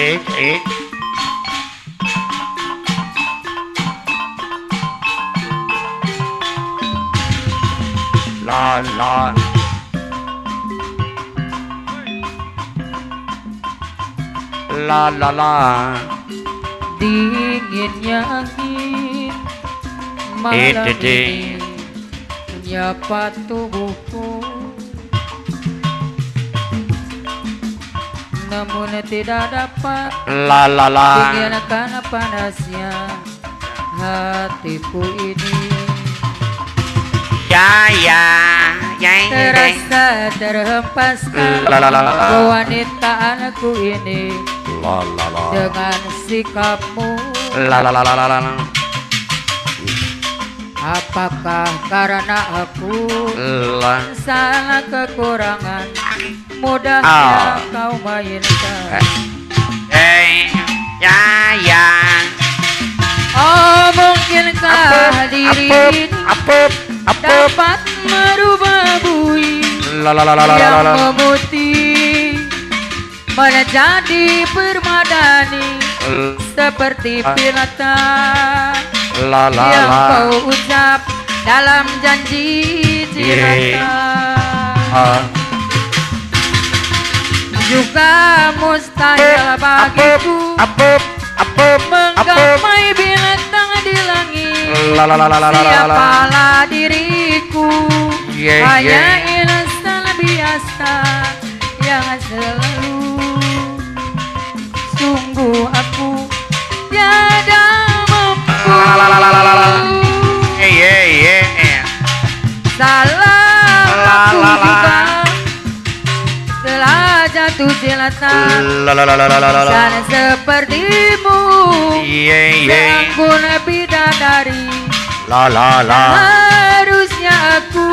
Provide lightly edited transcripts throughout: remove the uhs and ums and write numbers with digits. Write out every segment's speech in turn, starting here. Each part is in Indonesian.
Oke. La la. La la la. Dinginnya angin malam ini menyapa tubuhku, namun tidak dapat La la la. dingin karena panasnya hatiku ini. Terasa terhempaskan kewanitaanku ini dengan sikapmu. Apakah karena aku salah kekurangan mudahnya kau mainkan? Oh, mungkinkah diri ini dapat merubah bui yang memutih menjadi permadani seperti binatang yang kau ucap dalam janji cinta. Juga mustahil bagiku menggamai binatang di langit. Siapalah diriku, hanya insan biasa yang selalu. Sungguh aku tiada mampu. Salah aku juga telah jatuh cinta dan sepertimu seanggun bidadari. Harusnya aku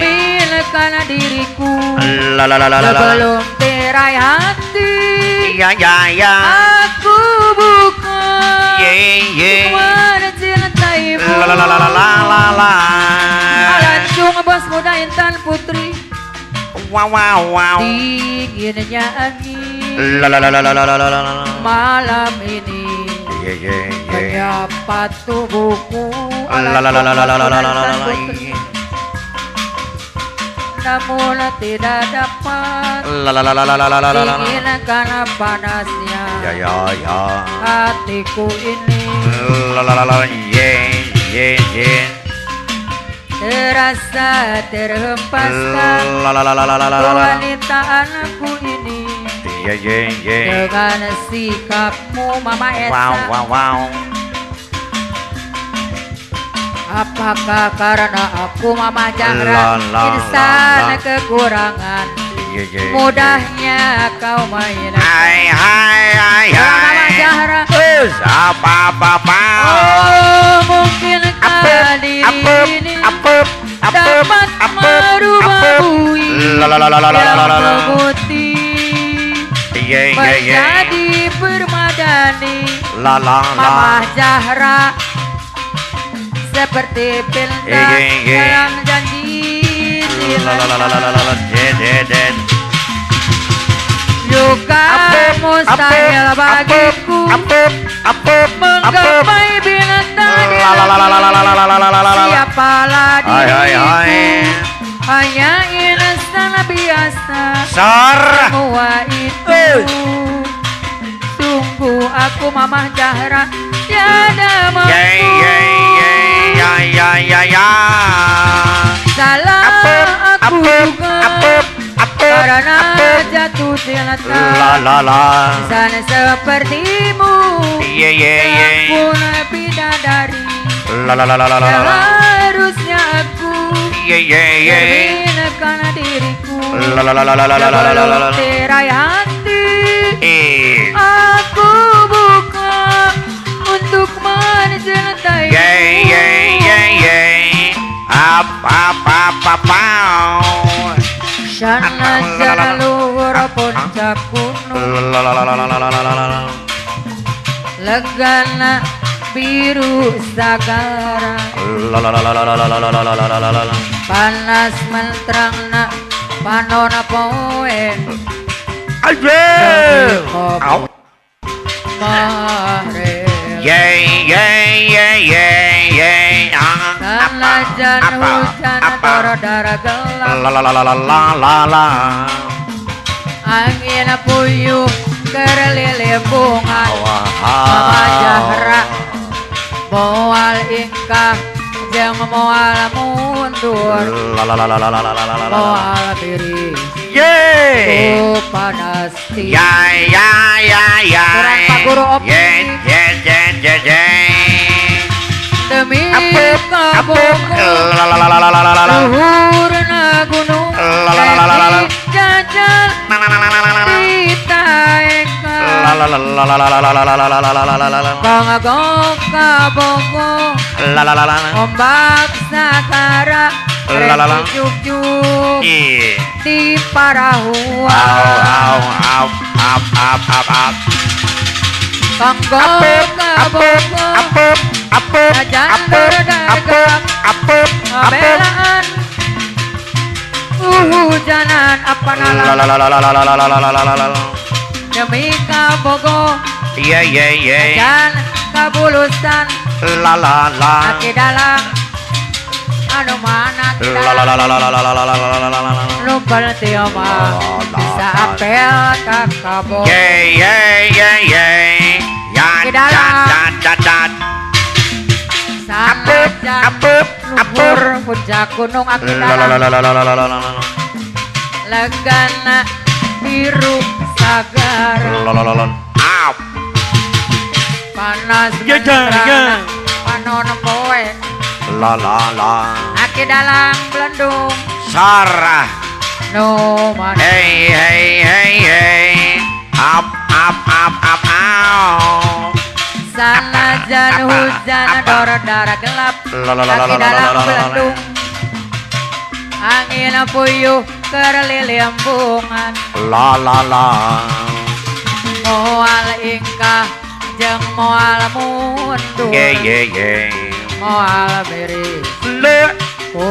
bermilakan diriku sebelum terai hati. Aku bukan mencintaimu. Alancung bos muda intan putri. Dinginnya angin malam ini menyapa tubuhku. Namun tidak dapat dingin karena panasnya hatiku ini. Terasa terhempaskan kewanitaanku ini dengan sikapmu Mama Esa. Apakah karena aku Mama Jahra insan kekurangan mudahnya kau mainkan? Mama Jahra. Oh, mungkinkah diri ini dapat merubah bui yang memutih menjadi permadani. Mama Jahra seperti bintang dalam janji juga mustahil bagiku menggamai binatang di langit. Siapalah diriku, hanya insan biasa. Semua itu sungguh aku Mama Jahra tiada mampu. Salah aku juga karena jatuh cinta sana sepertimu yang pun bidadari. Harusnya aku berminakan diriku sebelum terai hati. Aku bukan untuk mencintaimu. Sana luhur puncak gunung la la la la la la la la la. legana biru sagara La la la la la la la la la la la la la la. panas menterangna panona poe Ayo. Au. mare Yay yay yay yay yay. Sanajan hujan dara gelap La la la la la la la la. angin puyuh kerlili bunga Mama Jahra moal ingkah jeung moal mundur La la la la la la la la la la. moal diri Yay. ku panas ti Ya ya ya ya. Kurang Pak Guru optimis. Ye. demi La kabogo la la la la la la la la. luhurna gunung La la la la la la. jajal La la la la la la la. ditaeka La la la la la la la la la la la la la la la la. kangagok kabogo La la la la. ombak sakara La la la. juk-juk Iya. di parahua Au. kanggok kabogo Ajan berdargap belaan hujanan apa La la nala la la la la la la la la la la. demi kabogo Iya. ajan kabulusan La la la. aki dalang anu mana La la la la la la la la la la la la. lu bertioma bisa apel ka kabogo Yay. Dan. sanajan luhur puncak gunung aki La la dalang la la la la la la la. legana biru sagara La la la la. Au. panas Ya. menterang panon poe La la la. aki dalang belendung Sarah. no man Hey. Up. Au. sanajan hujan dara gelap La la la la aki la la dalang la la la. belendung angin puyuh kerliliam bungan La la la. moal ingkah jeung moal mundur Yeah. moal miris Le. ku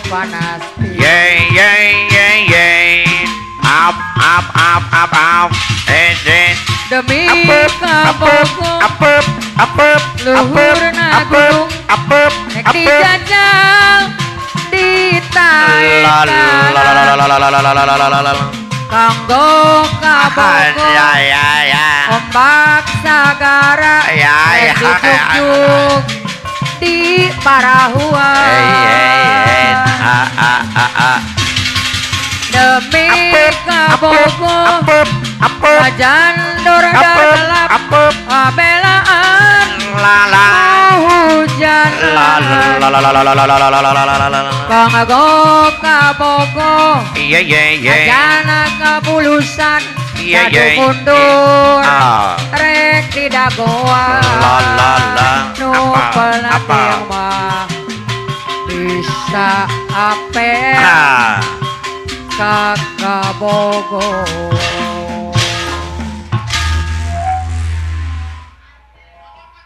panas ti Yay. Up. demi Up. kabogo luhurna gunung nek dijajal La la la la la la la la la la la. kanggo kabogo ombak sagara juk di parahua demi kabogo ajan gelap belaan hujan kanggo kabogo ajana kabulusan kadu mundur rek tidak goa nu pelatih mah bisa apel kakabogo